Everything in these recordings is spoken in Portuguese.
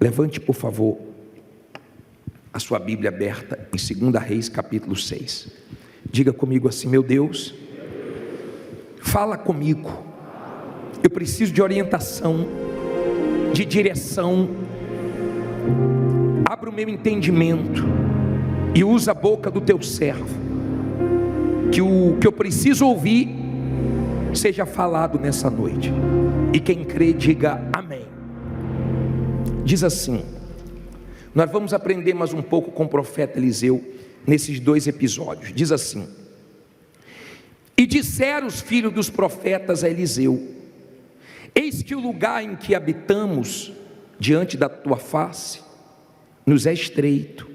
Levante, por favor, a sua Bíblia aberta em 2 Reis, capítulo 6. Diga comigo assim: meu Deus, fala comigo. Eu preciso de orientação, de direção. Abra o meu entendimento e usa a boca do teu servo, que o que eu preciso ouvir seja falado nessa noite. E quem crê, diga amém. Diz assim: nós vamos aprender mais um pouco com o profeta Eliseu nesses 2 episódios. Diz assim: e disseram os filhos dos profetas a Eliseu: eis que o lugar em que habitamos diante da tua face nos é estreito.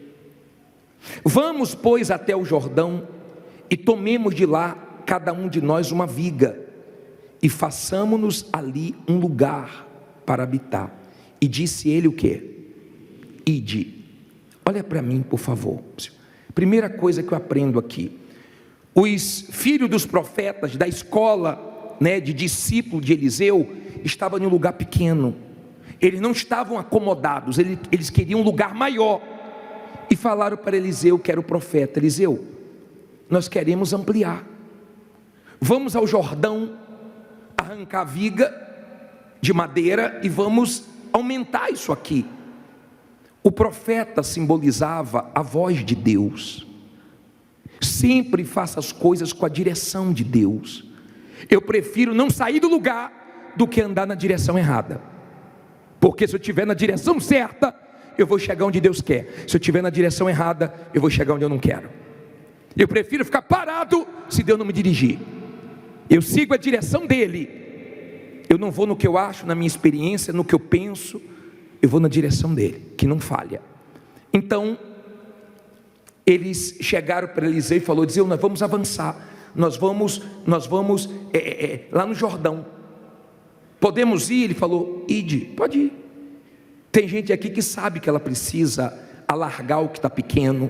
Vamos, pois, até o Jordão e tomemos de lá cada um de nós uma viga e façamo-nos ali um lugar para habitar. E disse ele o quê? Ide. Olha para mim, por favor. Primeira coisa que eu aprendo aqui: os filhos dos profetas da escola, de discípulo de Eliseu, estavam em um lugar pequeno. Eles não estavam acomodados, eles queriam um lugar maior. E falaram para Eliseu, que era o profeta: Eliseu, nós queremos ampliar. Vamos ao Jordão, arrancar a viga de madeira e vamos aumentar isso aqui. O profeta simbolizava a voz de Deus. Sempre faça as coisas com a direção de Deus. Eu prefiro não sair do lugar do que andar na direção errada, porque se eu estiver na direção certa, eu vou chegar onde Deus quer. Se eu estiver na direção errada, eu vou chegar onde eu não quero. Eu prefiro ficar parado se Deus não me dirigir. Eu sigo a direção dele. Eu não vou no que eu acho, na minha experiência, no que eu penso. Eu vou na direção dele, que não falha. Então eles chegaram para Eliseu e falou: Eliseu, nós vamos avançar. Nós vamos lá no Jordão. Podemos ir? Ele falou: ide, pode ir. Tem gente aqui que sabe que ela precisa alargar o que está pequeno.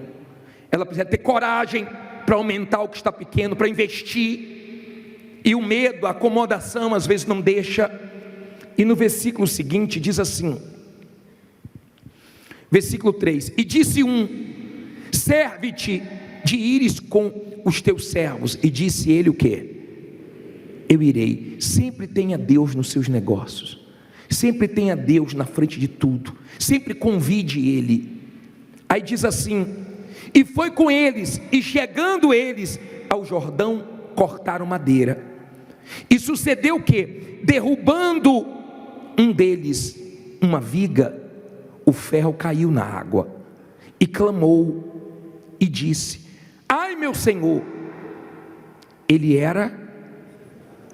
Ela precisa ter coragem para aumentar o que está pequeno, para investir. E o medo, a acomodação às vezes não deixa. E no versículo seguinte diz assim, versículo 3: e disse um: serve-te de ires com os teus servos. E disse ele o quê? Eu irei. Sempre tenha Deus nos seus negócios. Sempre tenha Deus na frente de tudo. Sempre convide Ele. Aí diz assim: e foi com eles, e chegando eles ao Jordão, cortaram madeira. E sucedeu o quê? Derrubando um deles uma viga, o ferro caiu na água. E clamou e disse: ai, meu senhor! Ele era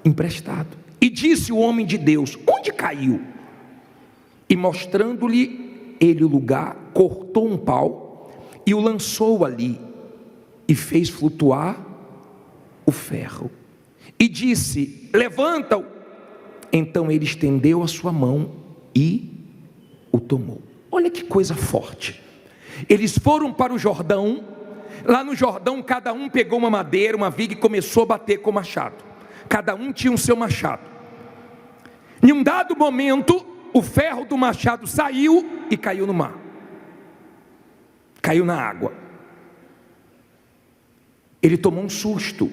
emprestado. E disse o homem de Deus: onde caiu? E mostrando-lhe ele o lugar, cortou um pau e o lançou ali e fez flutuar o ferro. E disse: levanta-o. Então ele estendeu a sua mão e o tomou. Olha que coisa forte. Eles foram para o Jordão. Lá no Jordão, cada um pegou uma madeira, uma viga, e começou a bater com o machado. Cada um tinha o seu machado. Em um dado momento, o ferro do machado saiu e caiu no mar. Caiu na água. Ele tomou um susto.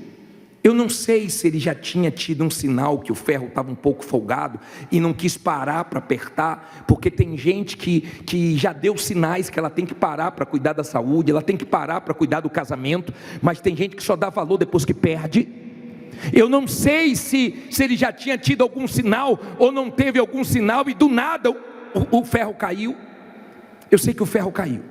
Eu não sei se ele já tinha tido um sinal que o ferro estava um pouco folgado e não quis parar para apertar, porque tem gente que já deu sinais que ela tem que parar para cuidar da saúde, ela tem que parar para cuidar do casamento, mas tem gente que só dá valor depois que perde. Eu não sei se ele já tinha tido algum sinal ou não teve algum sinal e do nada o ferro caiu. Eu sei que o ferro caiu.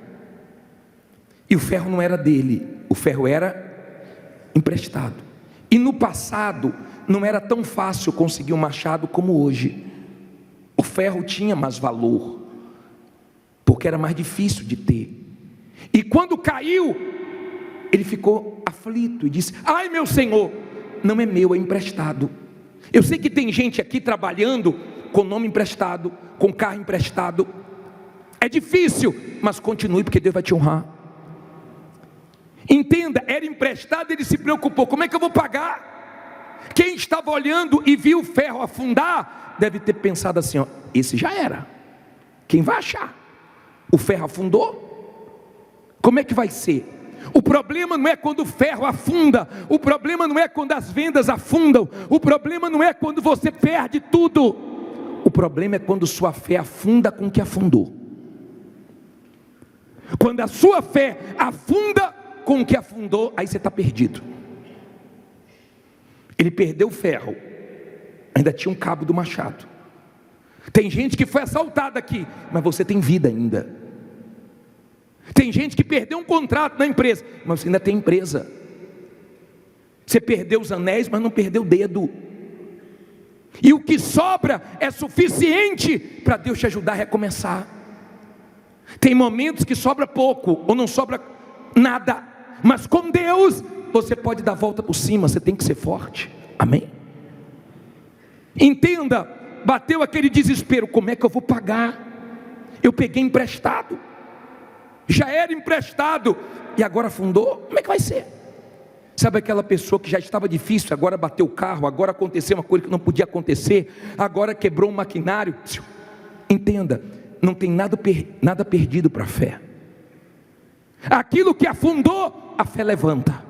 E o ferro não era dele, o ferro era emprestado. E no passado não era tão fácil conseguir um machado como hoje. O ferro tinha mais valor, porque era mais difícil de ter. E quando caiu, ele ficou aflito e disse: ai, meu senhor! Não é meu, é emprestado. Eu sei que tem gente aqui trabalhando com nome emprestado, com carro emprestado. É difícil, mas continue, porque Deus vai te honrar. Entenda, era emprestado, ele se preocupou: como é que eu vou pagar? Quem estava olhando e viu o ferro afundar, deve ter pensado assim: ó, esse já era, quem vai achar? O ferro afundou? Como é que vai ser? O problema não é quando o ferro afunda, o problema não é quando as vendas afundam, o problema não é quando você perde tudo, o problema é quando sua fé afunda com o que afundou. Quando a sua fé afunda com o que afundou, aí você está perdido. Ele perdeu o ferro, ainda tinha um cabo do machado. Tem gente que foi assaltada aqui, mas você tem vida ainda. Tem gente que perdeu um contrato na empresa, mas você ainda tem empresa. Você perdeu os anéis, mas não perdeu o dedo. E o que sobra é suficiente para Deus te ajudar a recomeçar. Tem momentos que sobra pouco, ou não sobra nada, mas com Deus você pode dar a volta por cima. Você tem que ser forte, amém? Entenda, bateu aquele desespero, como é que eu vou pagar? Eu peguei emprestado, já era emprestado, e agora afundou, como é que vai ser? Sabe aquela pessoa que já estava difícil, agora bateu o carro, agora aconteceu uma coisa que não podia acontecer, agora quebrou um maquinário. Entenda, não tem nada perdido para a fé. Aquilo que afundou, a fé levanta.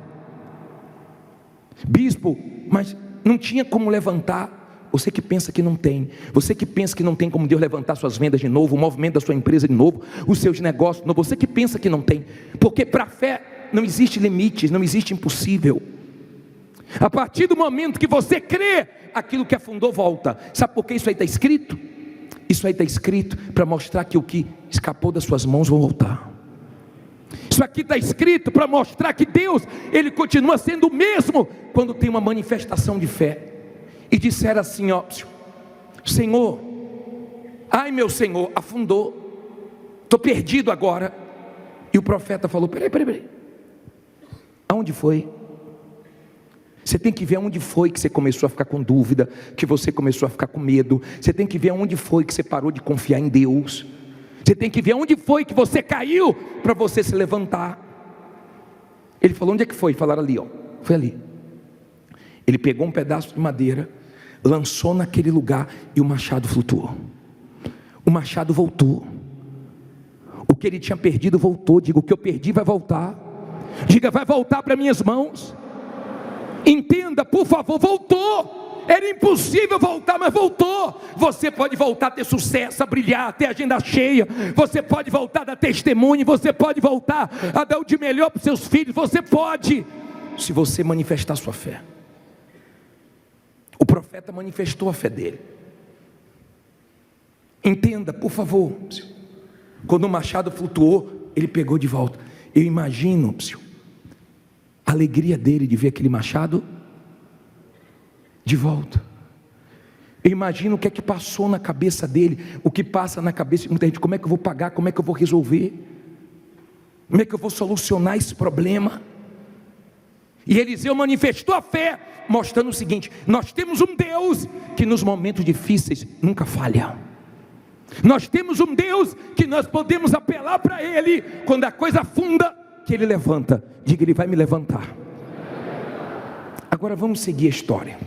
Bispo, mas não tinha como levantar. Você que pensa que não tem, você que pensa que não tem como Deus levantar suas vendas de novo, o movimento da sua empresa de novo, os seus negócios de novo, você que pensa que não tem, porque para a fé não existe limites, não existe impossível. A partir do momento que você crê, aquilo que afundou volta. Sabe por que isso aí está escrito? Isso aí está escrito para mostrar que o que escapou das suas mãos vai voltar. Isso aqui está escrito para mostrar que Deus, Ele continua sendo o mesmo quando tem uma manifestação de fé. E disseram assim, ó, Senhor, ai meu Senhor, afundou, estou perdido agora. E o profeta falou, peraí, aonde foi? Você tem que ver aonde foi que você começou a ficar com dúvida, que você começou a ficar com medo. Você tem que ver aonde foi que você parou de confiar em Deus. Você tem que ver aonde foi que você caiu para você se levantar. Ele falou, onde é que foi? Falaram ali, ó, foi ali. Ele pegou um pedaço de madeira, lançou naquele lugar e o machado flutuou. O machado voltou. O que ele tinha perdido voltou. Diga, o que eu perdi vai voltar. Diga, vai voltar para minhas mãos. Entenda, por favor, voltou. Era impossível voltar, mas voltou. Você pode voltar a ter sucesso, a brilhar, a ter agenda cheia. Você pode voltar a dar testemunho. Você pode voltar a dar o de melhor para os seus filhos. Você pode, se você manifestar sua fé. O profeta manifestou a fé dele. Entenda, por favor. Quando o machado flutuou, ele pegou de volta. Eu imagino a alegria dele de ver aquele machado de volta. Eu imagino o que é que passou na cabeça dele, o que passa na cabeça de muita gente. Como é que eu vou pagar? Como é que eu vou resolver? Como é que eu vou solucionar esse problema? E Eliseu manifestou a fé, mostrando o seguinte: nós temos um Deus que nos momentos difíceis nunca falha. Nós temos um Deus que nós podemos apelar para Ele quando a coisa afunda, que Ele levanta. Diga, Ele vai me levantar. Agora vamos seguir a história.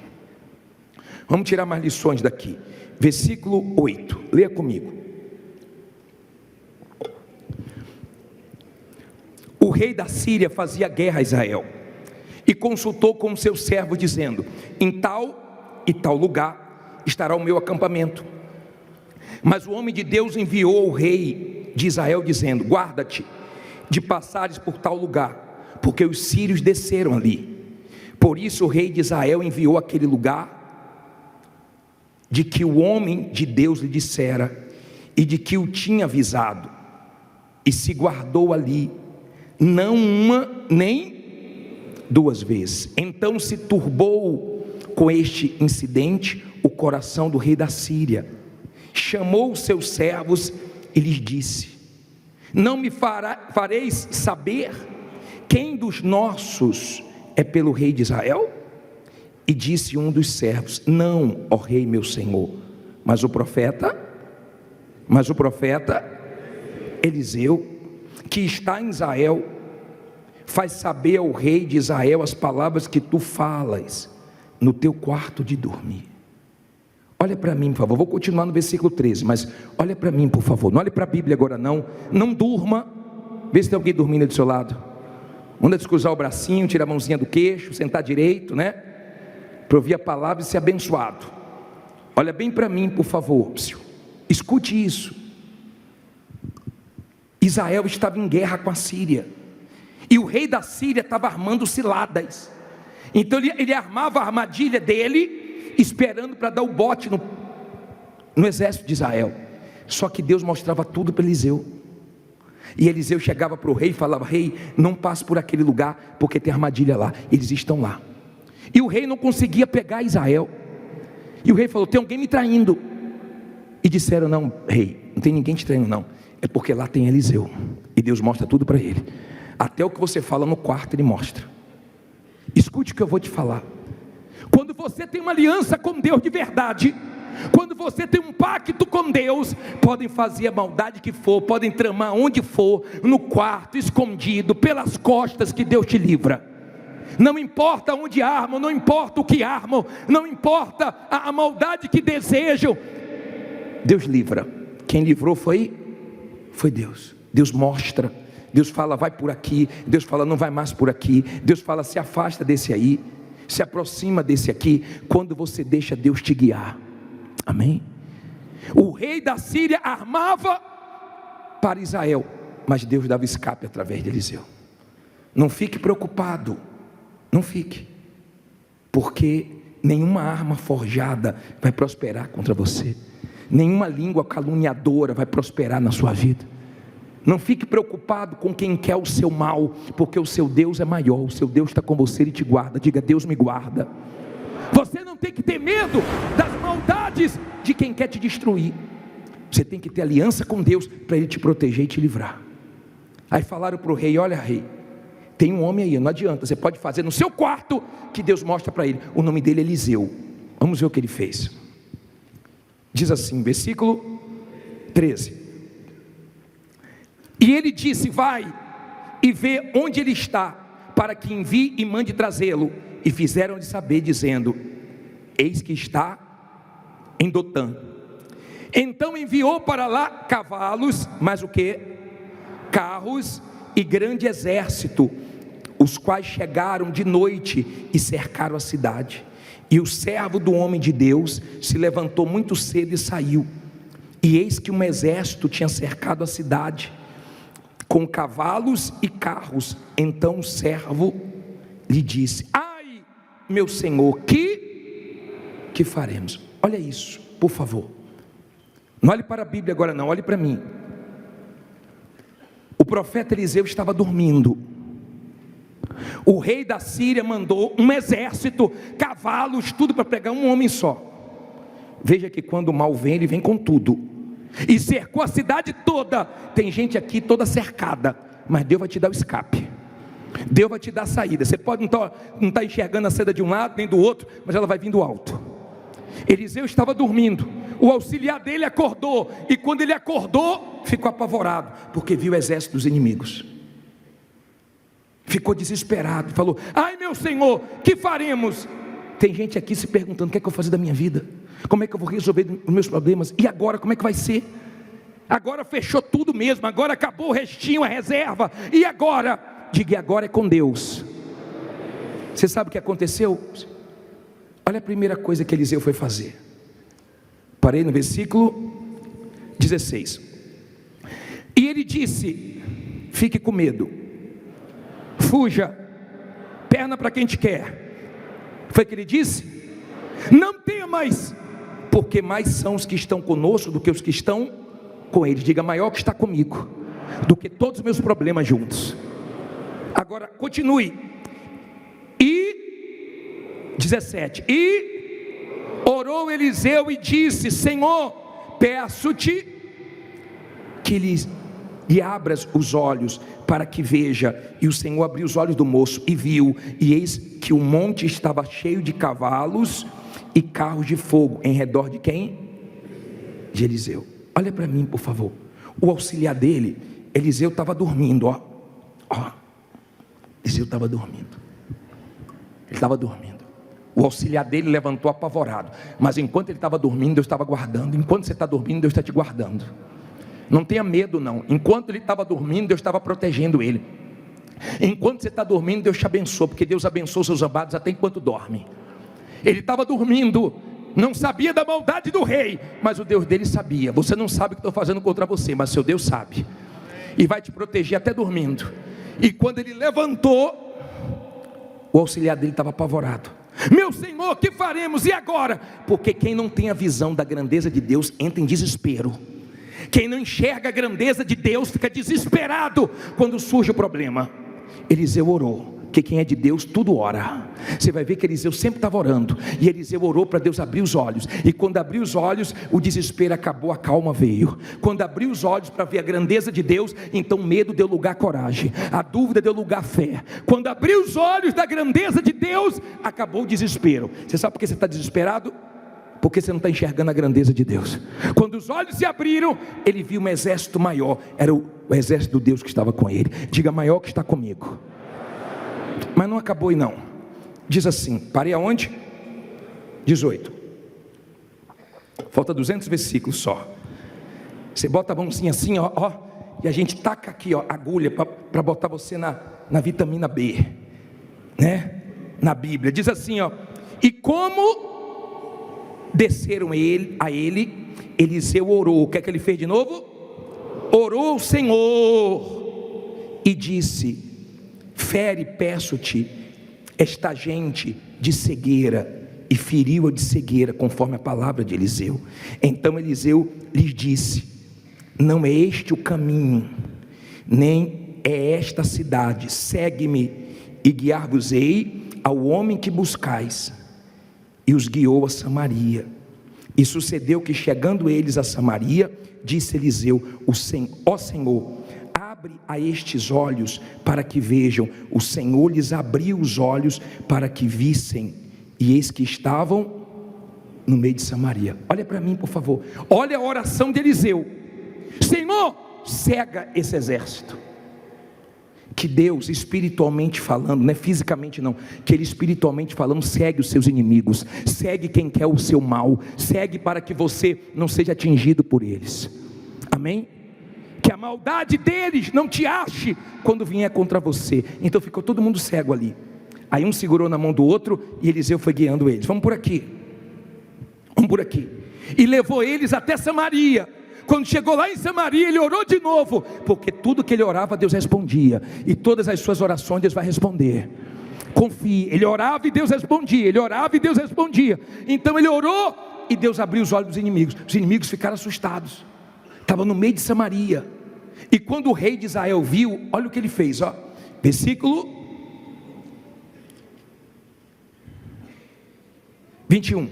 Vamos tirar mais lições daqui. Versículo 8, leia comigo. O rei da Síria fazia guerra a Israel e consultou com seus servos, dizendo: em tal e tal lugar estará o meu acampamento. Mas o homem de Deus enviou ao rei de Israel, dizendo: guarda-te de passares por tal lugar, porque os sírios desceram ali. Por isso o rei de Israel enviou àquele lugar de que o homem de Deus lhe dissera, e de que o tinha avisado, e se guardou ali, não uma nem duas vezes. Então se turbou com este incidente o coração do rei da Síria. Chamou os seus servos e lhes disse: não me fareis saber quem dos nossos é pelo rei de Israel? E disse um dos servos: não, ó rei meu senhor. Mas o profeta Eliseu, que está em Israel, faz saber ao rei de Israel as palavras que tu falas no teu quarto de dormir. Olha para mim, por favor. Vou continuar no versículo 13, mas olha para mim, por favor. Não olhe para a Bíblia agora não. Não durma. Vê se tem alguém dormindo do seu lado. Manda descruzar o bracinho, tira a mãozinha do queixo, sentar direito, né? Para ouvir a palavra e ser abençoado. Olha bem para mim, por favor. Escute isso. Israel estava em guerra com a Síria. E o rei da Síria estava armando ciladas. Então ele armava a armadilha dele, esperando para dar o bote no exército de Israel. Só que Deus mostrava tudo para Eliseu. E Eliseu chegava para o rei e falava: rei, não passe por aquele lugar, porque tem armadilha lá, eles estão lá. E o rei não conseguia pegar Israel. E o rei falou: tem alguém me traindo. E disseram: não, rei, não tem ninguém te traindo não, é porque lá tem Eliseu. E Deus mostra tudo para ele. Até o que você fala no quarto ele mostra. Escute o que eu vou te falar. Quando você tem uma aliança com Deus de verdade, quando você tem um pacto com Deus, podem fazer a maldade que for, podem tramar onde for, no quarto, escondido, pelas costas, que Deus te livra. Não importa onde armam, não importa o que armam, não importa a maldade que desejam, Deus livra. Quem livrou foi Deus. Deus mostra, Deus fala: vai por aqui. Deus fala: não vai mais por aqui. Deus fala: se afasta desse aí, se aproxima desse aqui. Quando você deixa Deus te guiar. Amém? O rei da Síria armava para Israel, mas Deus dava escape através de Eliseu. Não fique preocupado, não fique, porque nenhuma arma forjada vai prosperar contra você, nenhuma língua caluniadora vai prosperar na sua vida. Não fique preocupado com quem quer o seu mal, porque o seu Deus é maior. O seu Deus está com você e te guarda. Diga: Deus me guarda. Você não tem que ter medo das maldades de quem quer te destruir. Você tem que ter aliança com Deus para Ele te proteger e te livrar. Aí falaram para o rei: olha, rei, tem um homem aí, não adianta, você pode fazer no seu quarto, que Deus mostra para ele. O nome dele é Eliseu. Vamos ver o que ele fez. Diz assim, versículo 13: e ele disse: vai e vê onde ele está, para que envie e mande trazê-lo. E fizeram-lhe saber, dizendo: eis que está em Dotã. Então enviou para lá cavalos, mas o que? Carros e grande exército, os quais chegaram de noite e cercaram a cidade. E o servo do homem de Deus se levantou muito cedo e saiu. E eis que um exército tinha cercado a cidade, com cavalos e carros. Então o servo lhe disse: ai, meu senhor, que faremos? Olha isso, por favor. Não olhe para a Bíblia agora não, olhe para mim. O profeta Eliseu estava dormindo. O rei da Síria mandou um exército, cavalos, tudo para pegar um homem só. Veja que quando o mal vem, ele vem com tudo. E cercou a cidade toda. Tem gente aqui toda cercada, mas Deus vai te dar o escape. Deus vai te dar a saída. Você pode não estar enxergando a seda de um lado nem do outro, mas ela vai vir do alto. Eliseu estava dormindo. O auxiliar dele acordou. E quando ele acordou, ficou apavorado, porque viu o exército dos inimigos. Ficou desesperado, falou: ai, meu senhor, que faremos? Tem gente aqui se perguntando: o que é que eu vou fazer da minha vida? Como é que eu vou resolver os meus problemas? E agora, como é que vai ser? Agora fechou tudo mesmo, agora acabou o restinho, a reserva. E agora? Diga: e agora é com Deus. Você sabe o que aconteceu? Olha a primeira coisa que Eliseu foi fazer. Parei no versículo 16. E ele disse: fique com medo, fuja, perna para quem te quer. Foi o que ele disse? Não temas, porque mais são os que estão conosco do que os que estão com eles. Diga: maior que está comigo do que todos os meus problemas juntos. Agora continue. E 17: e orou Eliseu e disse: Senhor, peço-te que lhe abras os olhos para que veja. E o Senhor abriu os olhos do moço e viu, e eis que o monte estava cheio de cavalos e carros de fogo em redor de quem? De Eliseu. Olha para mim, por favor. O auxiliar dele, Eliseu, estava dormindo, ó. Eliseu estava dormindo. Ele estava dormindo. O auxiliar dele levantou apavorado. Mas enquanto ele estava dormindo, Deus estava guardando. Enquanto você está dormindo, Deus está te guardando. Não tenha medo não. Enquanto ele estava dormindo, Deus estava protegendo ele. Enquanto você está dormindo, Deus te abençoa. Porque Deus abençoa os seus amados até enquanto dorme. Ele estava dormindo, não sabia da maldade do rei, mas o Deus dele sabia. Você não sabe o que estou fazendo contra você, mas seu Deus sabe. E vai te proteger até dormindo. E quando ele levantou, o auxiliar dele estava apavorado. Meu Senhor, que faremos? E agora? Porque quem não tem a visão da grandeza de Deus entra em desespero. Quem não enxerga a grandeza de Deus fica desesperado quando surge o problema. Eliseu orou, porque quem é de Deus tudo ora. Você vai ver que Eliseu sempre estava orando, e Eliseu orou para Deus abrir os olhos, e quando abriu os olhos, o desespero acabou, a calma veio. Quando abriu os olhos para ver a grandeza de Deus, então medo deu lugar a coragem, a dúvida deu lugar a fé. Quando abriu os olhos da grandeza de Deus, acabou o desespero. Você sabe por que você está desesperado? Porque você não está enxergando a grandeza de Deus. Quando os olhos se abriram, ele viu um exército maior, era o exército do Deus que estava com ele. Diga: maior que está comigo. Mas não acabou aí não. Diz assim, parei aonde? 18. Falta 200 versículos só. Você bota a mãozinha assim, ó, e a gente taca aqui, ó, agulha para botar você na vitamina B, né? Na Bíblia. Diz assim, ó: e como desceram a ele, Eliseu orou. O que é que ele fez de novo? Orou ao Senhor e disse: fere, peço-te, esta gente de cegueira. E feriu-a de cegueira, conforme a palavra de Eliseu. Então Eliseu lhes disse: não é este o caminho, nem é esta cidade. Segue-me e guiar-vos-ei ao homem que buscais. E os guiou a Samaria. E sucedeu que, chegando eles a Samaria, disse Eliseu: ó Senhor, abre a estes olhos para que vejam. O Senhor lhes abriu os olhos para que vissem, e eis que estavam no meio de Samaria. Olha para mim, por favor. Olha a oração de Eliseu: Senhor, cega esse exército. Que Deus, espiritualmente falando, não é fisicamente não, que Ele espiritualmente falando segue os seus inimigos, segue quem quer o seu mal, segue para que você não seja atingido por eles. Amém? Que a maldade deles não te ache quando vier contra você. Então ficou todo mundo cego ali. Aí um segurou na mão do outro e Eliseu foi guiando eles. Vamos por aqui. Vamos por aqui. E levou eles até Samaria. Quando chegou lá em Samaria, ele orou de novo, porque tudo que ele orava, Deus respondia. E todas as suas orações Deus vai responder. Confie. Ele orava e Deus respondia. Ele orava e Deus respondia. Então ele orou e Deus abriu os olhos dos inimigos. Os inimigos ficaram assustados. Estava no meio de Samaria. E quando o rei de Israel viu, olha o que ele fez, ó. Versículo 21.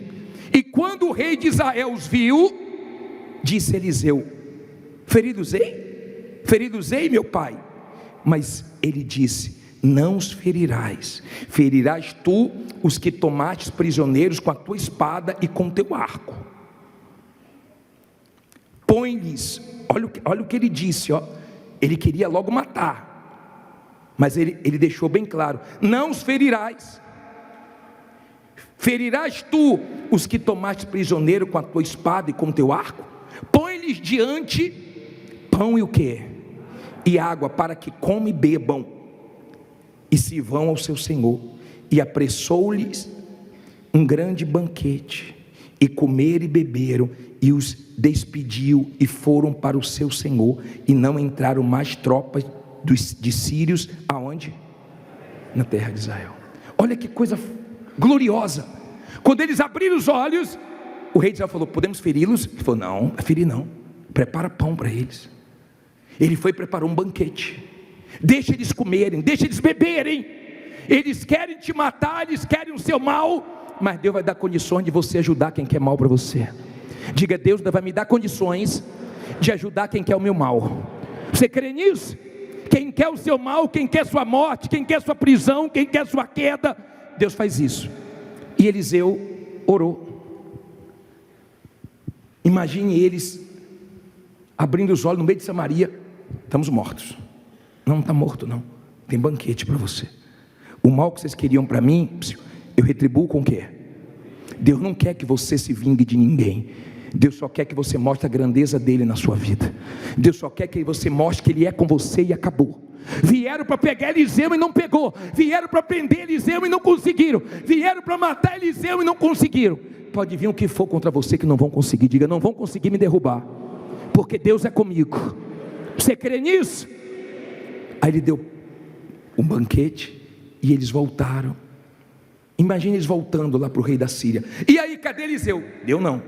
E quando o rei de Israel os viu, disse Eliseu: feri-los-ei, meu pai. Mas ele disse: não os ferirás, ferirás tu os que tomastes prisioneiros com a tua espada e com o teu arco. Põe-lhes, olha o que ele disse, ó. Ele queria logo matar, mas ele deixou bem claro: não os ferirás. Ferirás tu os que tomaste prisioneiro com a tua espada e com o teu arco. Põe-lhes diante pão e o quê? E água, para que comam e bebam, e se vão ao seu senhor. E apressou-lhes um grande banquete, e comeram e beberam, e os despediu, e foram para o seu senhor. E não entraram mais tropas de sírios, aonde? Na terra de Israel. Olha que coisa gloriosa. Quando eles abriram os olhos, o rei de Israel falou: podemos feri-los? Ele falou: não, ferir não, prepara pão para eles. Ele foi e preparou um banquete. Deixa eles comerem, deixa eles beberem. Eles querem te matar, eles querem o seu mal, mas Deus vai dar condições de você ajudar quem quer mal para você. Diga: Deus vai me dar condições de ajudar quem quer o meu mal. Você crê nisso? Quem quer o seu mal, quem quer sua morte, quem quer sua prisão, quem quer sua queda, Deus faz isso. E Eliseu orou. Imagine eles abrindo os olhos no meio de Samaria: estamos mortos. Não está morto não, tem banquete para você. O mal que vocês queriam para mim, eu retribuo com o quê? Deus não quer que você se vingue de ninguém. Deus só quer que você mostre a grandeza dele na sua vida. Deus só quer que você mostre que ele é com você e acabou. Vieram para pegar Eliseu e não pegou. Vieram para prender Eliseu e não conseguiram. Vieram para matar Eliseu e não conseguiram. Pode vir o que for contra você que não vão conseguir. Diga, não vão conseguir me derrubar, porque Deus é comigo. Você crê nisso? Aí ele deu um banquete e eles voltaram. Imagine eles voltando lá para o rei da Síria. E aí, cadê Eliseu? Deu não.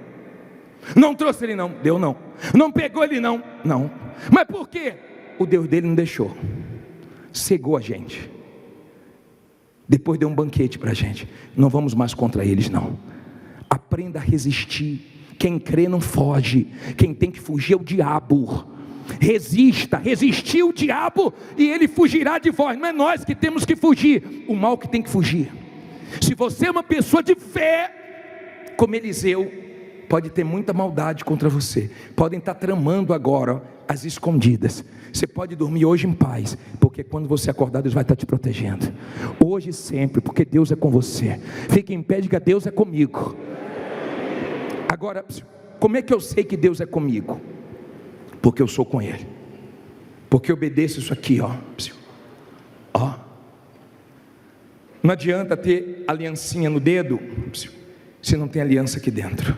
Não trouxe ele não? Deu não. Não pegou ele não? Não. Mas por quê? O Deus dele não deixou. Cegou a gente. Depois deu um banquete para a gente. Não vamos mais contra eles não. Aprenda a resistir. Quem crê não foge. Quem tem que fugir é o diabo. Resista, resistir o diabo e ele fugirá de vós. Não é nós que temos que fugir, o mal que tem que fugir. Se você é uma pessoa de fé, como Eliseu, pode ter muita maldade contra você. Podem estar tramando agora, às escondidas. Você pode dormir hoje em paz, porque quando você acordar, Deus vai estar te protegendo. Hoje e sempre, porque Deus é com você. Fique em pé e diga, Deus é comigo. Agora, como é que eu sei que Deus é comigo? Porque eu sou com Ele. Porque eu obedeço isso aqui, ó. Não adianta ter aliancinha no dedo se não tem aliança aqui dentro.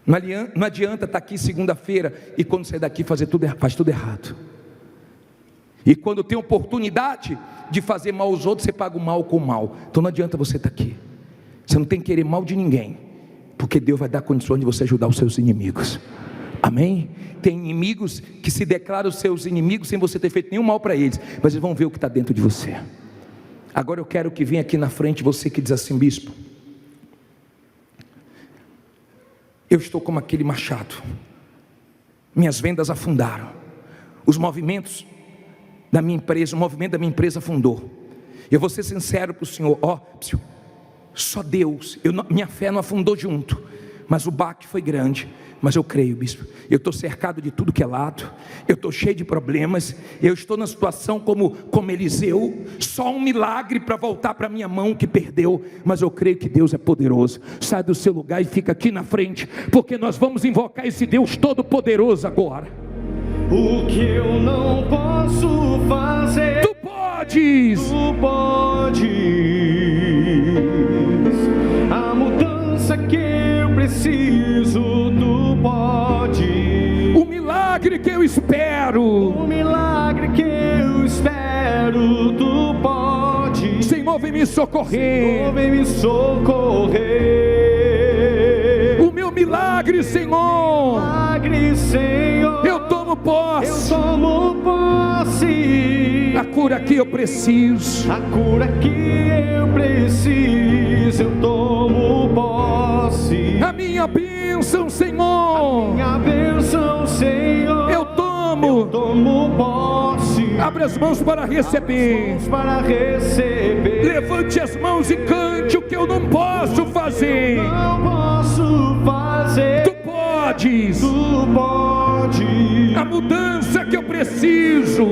Não adianta estar aqui segunda-feira e quando sair daqui faz tudo errado. E quando tem oportunidade de fazer mal aos outros, você paga o mal com o mal. Então não adianta você estar aqui. Você não tem que querer mal de ninguém, porque Deus vai dar condições de você ajudar os seus inimigos. Amém? Tem inimigos que se declaram seus inimigos sem você ter feito nenhum mal para eles, mas eles vão ver o que está dentro de você. Agora eu quero que venha aqui na frente você que diz assim, bispo, eu estou como aquele machado, minhas vendas afundaram, os movimentos da minha empresa, o movimento da minha empresa afundou. Eu vou ser sincero para o senhor, só Deus, minha fé não afundou junto, mas o baque foi grande. Mas eu creio, bispo, eu estou cercado de tudo que é lado, eu estou cheio de problemas, eu estou na situação como Eliseu, só um milagre para voltar para a minha mão que perdeu, mas eu creio que Deus é poderoso. Sai do seu lugar e fica aqui na frente, porque nós vamos invocar esse Deus todo poderoso agora. O que eu não posso fazer, tu podes, a mudança que eu preciso, tu pode. O milagre que eu espero, tu pode. Senhor, vem me socorrer. Senhor, vem me socorrer. O meu milagre, Senhor, eu tomo posse. A cura que eu preciso, eu tomo posse. A minha bênção, Senhor, eu tomo posse. Abra as mãos para receber. Levante as mãos e cante o que eu não posso fazer. Tu podes. A mudança que eu preciso,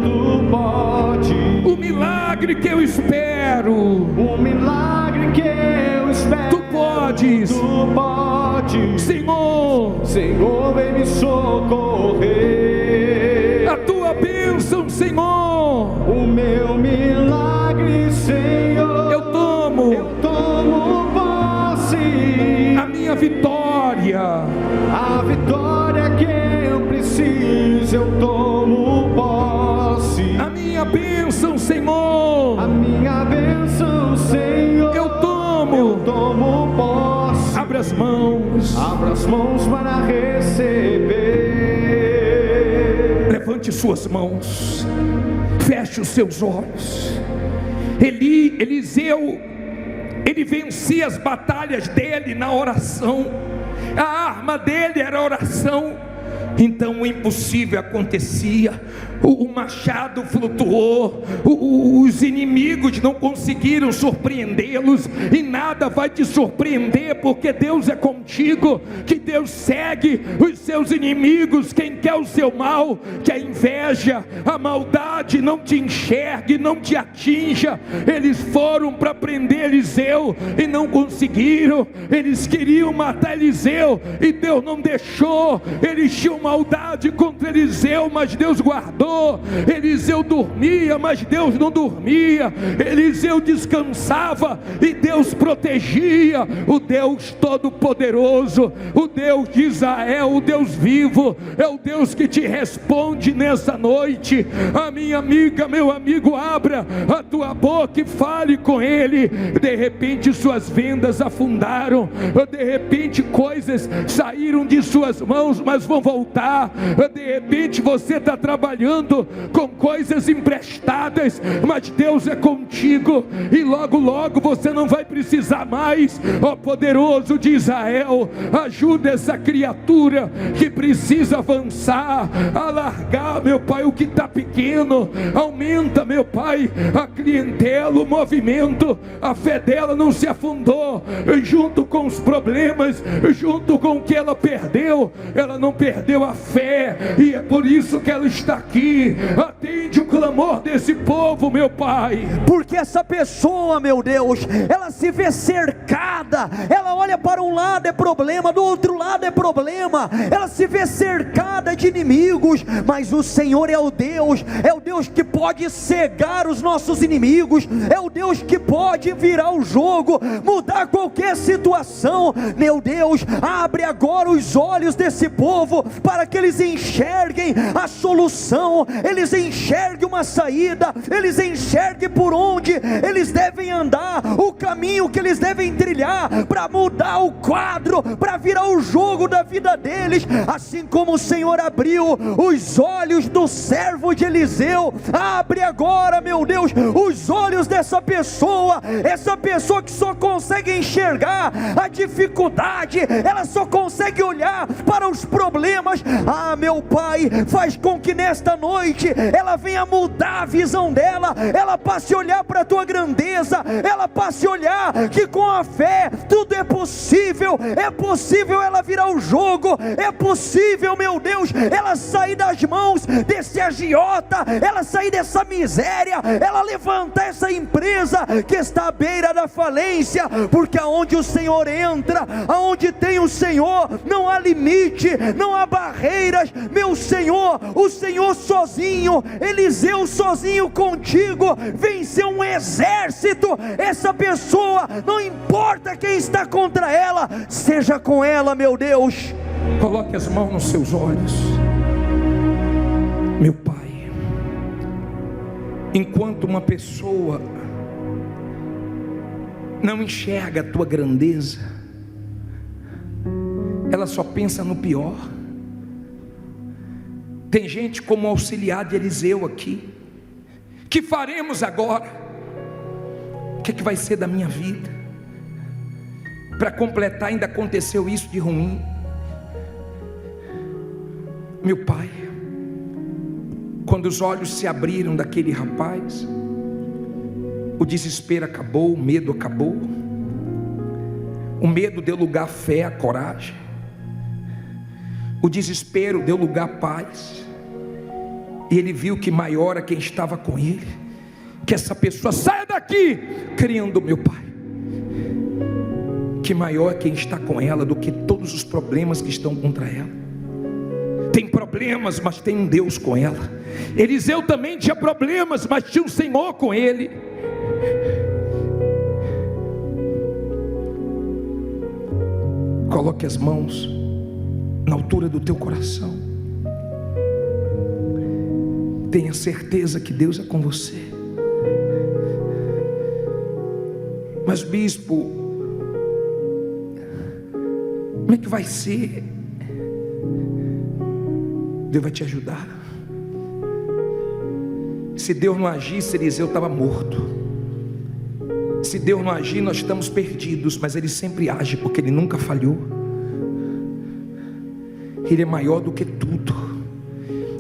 tu pode. O milagre que eu espero, tu podes. Senhor, vem me socorrer. A tua bênção, Senhor, o meu milagre, Senhor, eu tomo posse. A minha vitória, a vitória que eu preciso, eu tomo posse. A minha bênção, Senhor, eu tomo posse. Abra as mãos para receber. Levante suas mãos, feche os seus olhos. Eliseu, ele vencia as batalhas dele na oração. A arma dele era a oração. Então o impossível acontecia, o machado flutuou, os inimigos não conseguiram surpreendê-los, e nada vai te surpreender, porque Deus é contigo, que Deus segue os seus inimigos. Quem quer o seu mal, que a inveja, a maldade não te enxergue, não te atinja. Eles foram para prender Eliseu e não conseguiram, eles queriam matar Eliseu e Deus não deixou. Eles tinham maldade contra Eliseu, mas Deus guardou. Eliseu dormia, mas Deus não dormia. Eliseu descansava e Deus protegia. O Deus Todo-Poderoso, o Deus de Israel, o Deus vivo, é o Deus que te responde nessa noite. A minha amiga, meu amigo, abra a tua boca e fale com Ele. De repente suas vendas afundaram, de repente coisas saíram de suas mãos, mas vão voltar. De repente você está trabalhando com coisas emprestadas, mas Deus é contigo, e logo logo você não vai precisar mais. Ó poderoso de Israel, ajuda essa criatura que precisa avançar, alargar, meu Pai, o que está pequeno. Aumenta, meu Pai, a clientela, o movimento. A fé dela não se afundou junto com os problemas, junto com o que ela perdeu. Ela não perdeu a fé, e é por isso que ela está aqui. Atende o clamor desse povo, meu Pai, porque essa pessoa, meu Deus, ela se vê cercada, ela olha para um lado é problema, do outro lado é problema, ela se vê cercada de inimigos, mas o Senhor é o Deus que pode cegar os nossos inimigos, é o Deus que pode virar o jogo, mudar qualquer situação. Meu Deus, abre agora os olhos desse povo, para que eles enxerguem a solução, eles enxerguem uma saída, eles enxerguem por onde eles devem andar, o caminho que eles devem trilhar, para mudar o quadro, para virar o jogo da vida deles. Assim como o Senhor abriu os olhos do servo de Eliseu, abre agora, meu Deus, os olhos dessa pessoa, essa pessoa que só consegue enxergar a dificuldade, ela só consegue olhar para os problemas. Ah, meu Pai, faz com que nesta noite ela venha mudar a visão dela, ela passe a olhar para a tua grandeza, ela passe a olhar que com a fé tudo é possível ela virar o jogo, é possível, meu Deus, ela sair das mãos desse agiota, ela sair dessa miséria, ela levantar essa empresa que está à beira da falência, porque aonde o Senhor entra, aonde tem o Senhor, não há limite, não há barreiras. Meu Senhor, o Senhor sozinho, Eliseu sozinho contigo, venceu um exército. Essa pessoa, não importa quem está contra ela, seja com ela, meu Deus. Coloque as mãos nos seus olhos. Meu Pai, enquanto uma pessoa não enxerga a tua grandeza, ela só pensa no pior. Tem gente como o auxiliar de Eliseu aqui. Que faremos agora? O que vai ser da minha vida? Para completar, ainda aconteceu isso de ruim. Meu Pai, quando os olhos se abriram daquele rapaz, o desespero acabou, o medo acabou. O medo deu lugar à fé, à coragem. O desespero deu lugar à paz. E ele viu que maior é quem estava com ele. Que essa pessoa saia daqui, crendo, meu Pai, que maior é quem está com ela do que todos os problemas que estão contra ela. Tem problemas, mas tem um Deus com ela. Eliseu também tinha problemas, mas tinha um Senhor com ele. Coloque as mãos na altura do teu coração. Tenha certeza que Deus é com você. Mas bispo, como é que vai ser? Deus vai te ajudar. Se Deus não agisse, Eliseu estava morto. Se Deus não agir, nós estamos perdidos. Mas Ele sempre age, porque Ele nunca falhou. Ele é maior do que tudo,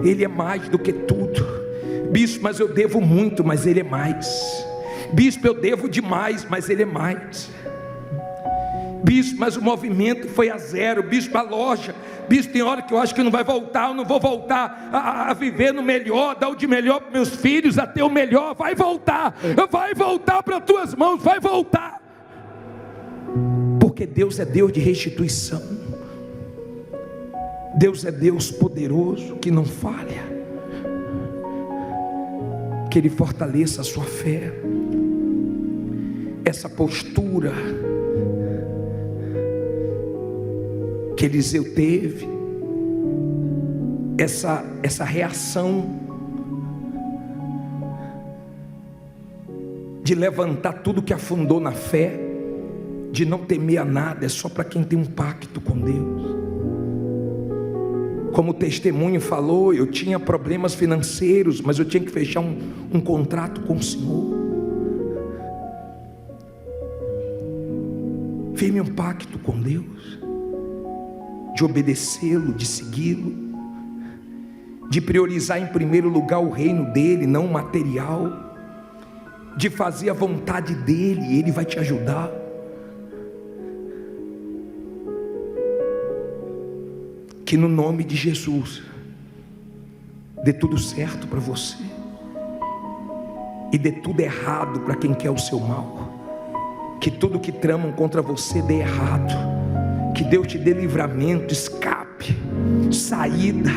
Ele é mais do que tudo. Bispo, mas eu devo muito, mas Ele é mais. Bispo, eu devo demais, mas Ele é mais. Bispo, mas o movimento foi a zero. Bispo, a loja. Bispo, tem hora que eu acho que não vai voltar. Eu não vou voltar a viver no melhor, dar o de melhor para meus filhos, a ter o melhor. Vai voltar para as tuas mãos, vai voltar. Porque Deus é Deus de restituição. Deus é Deus poderoso, que não falha. Que Ele fortaleça a sua fé, essa postura que Eliseu teve, essa reação de levantar tudo que afundou na fé, de não temer a nada, é só para quem tem um pacto com Deus. Como o testemunho falou, eu tinha problemas financeiros, mas eu tinha que fechar um contrato com o Senhor. Firme um pacto com Deus, de obedecê-lo, de segui-lo, de priorizar em primeiro lugar o reino dele, não o material, de fazer a vontade dele, e Ele vai te ajudar. Que no nome de Jesus dê tudo certo para você e dê tudo errado para quem quer o seu mal. Que tudo que tramam contra você dê errado. Que Deus te dê livramento, escape, saída.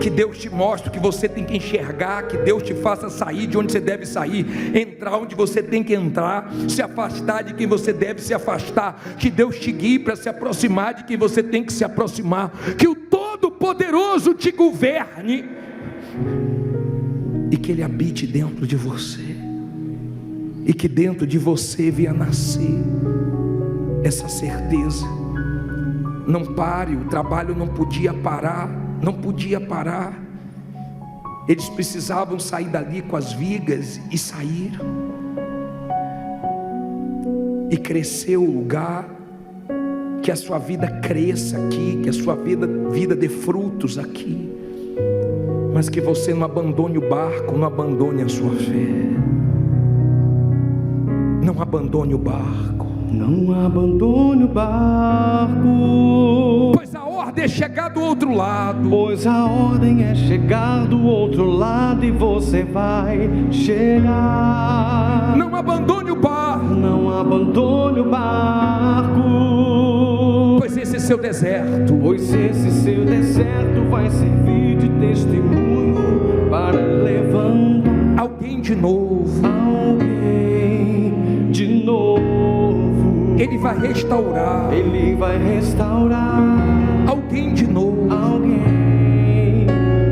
Que Deus te mostre o que você tem que enxergar. Que Deus te faça sair de onde você deve sair, entrar onde você tem que entrar, se afastar de quem você deve se afastar. Que Deus te guie para se aproximar de quem você tem que se aproximar. Que o Todo-Poderoso te governe e que Ele habite dentro de você, e que dentro de você venha nascer essa certeza. Não pare, o trabalho não podia parar. Não podia parar. Eles precisavam sair dali com as vigas, e saíram. E cresceu o lugar. Que a sua vida cresça aqui, que a sua vida dê frutos aqui. Mas que você não abandone o barco, não abandone a sua fé. Não abandone o barco. Não abandone o barco, pois a ordem é chegar do outro lado. Pois a ordem é chegar do outro lado, e você vai chegar. Não abandone o barco. Não abandone o barco, pois esse seu deserto, pois esse seu deserto vai servir de testemunho para levantar alguém de novo. Alguém de novo. Ele vai restaurar. Ele vai restaurar alguém de novo. Alguém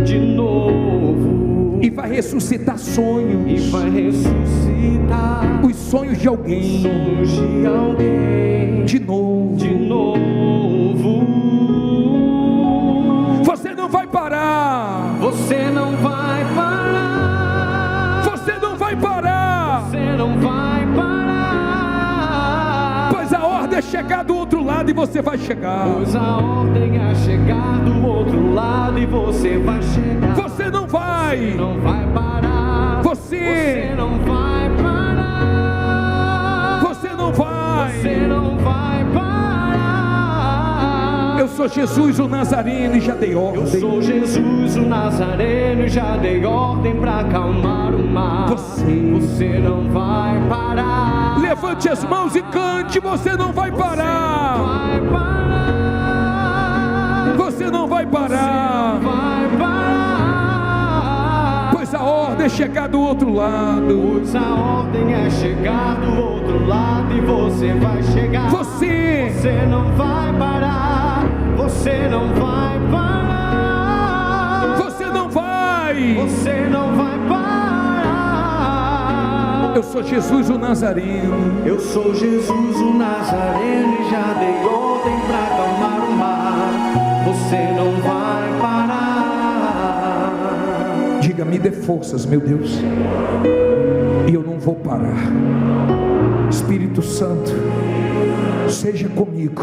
de novo. E vai ressuscitar sonhos. E vai ressuscitar os sonhos de alguém. Sonhos de alguém. De novo. De novo. Você não vai parar. Você não vai parar. Você não vai parar. Você não vai parar. Pois a ordem é chegar do outro lado, e você vai chegar. Pois a ordem é chegar do outro lado, e você vai chegar. Você não vai. Você não vai parar. Você não vai parar. Você não vai. Você não vai parar. Eu sou Jesus o Nazareno e já dei ordem. Eu sou Jesus o Nazareno e já dei ordem para acalmar o mar. Você não vai parar. Levante as mãos e cante. Você não vai parar. Você não vai parar. Você não vai parar. Pois a ordem é chegar do outro lado. Pois a ordem é chegar do outro lado, e você vai chegar. Você não vai parar. Você não vai parar. Você não vai. Você não vai parar. Eu sou Jesus o Nazareno. Eu sou Jesus o Nazareno e já dei ordem para acalmar o mar. Você não vai parar. Diga, me dê forças, meu Deus, e eu não vou parar. Espírito Santo, seja comigo.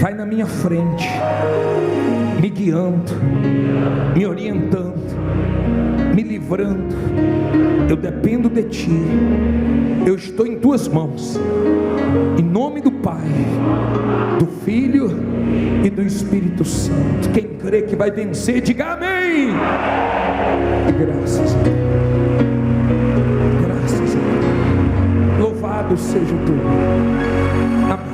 vai na minha frente, me guiando, me orientando, me livrando. Eu dependo de Ti, eu estou em Tuas mãos, em nome do Pai, do Filho e do Espírito Santo. Quem crê que vai vencer, diga amém. Graças a Deus, graças a Deus, louvado seja o Teu nome. Amém.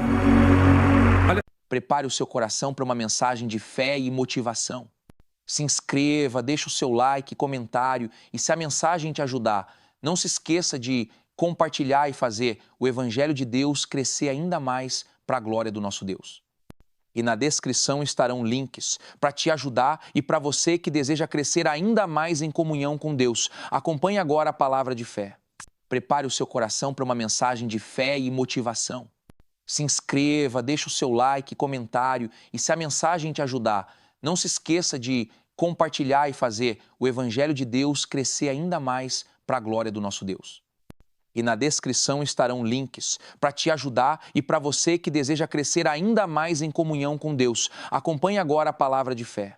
Prepare o seu coração para uma mensagem de fé e motivação. Se inscreva, deixe o seu like, comentário, e se a mensagem te ajudar, não se esqueça de compartilhar e fazer o Evangelho de Deus crescer ainda mais para a glória do nosso Deus. E na descrição estarão links para te ajudar e para você que deseja crescer ainda mais em comunhão com Deus. Acompanhe agora a palavra de fé. Prepare o seu coração para uma mensagem de fé e motivação. Se inscreva, deixe o seu like, comentário, e se a mensagem te ajudar, não se esqueça de compartilhar e fazer o Evangelho de Deus crescer ainda mais para a glória do nosso Deus. E na descrição estarão links para te ajudar e para você que deseja crescer ainda mais em comunhão com Deus. Acompanhe agora a palavra de fé.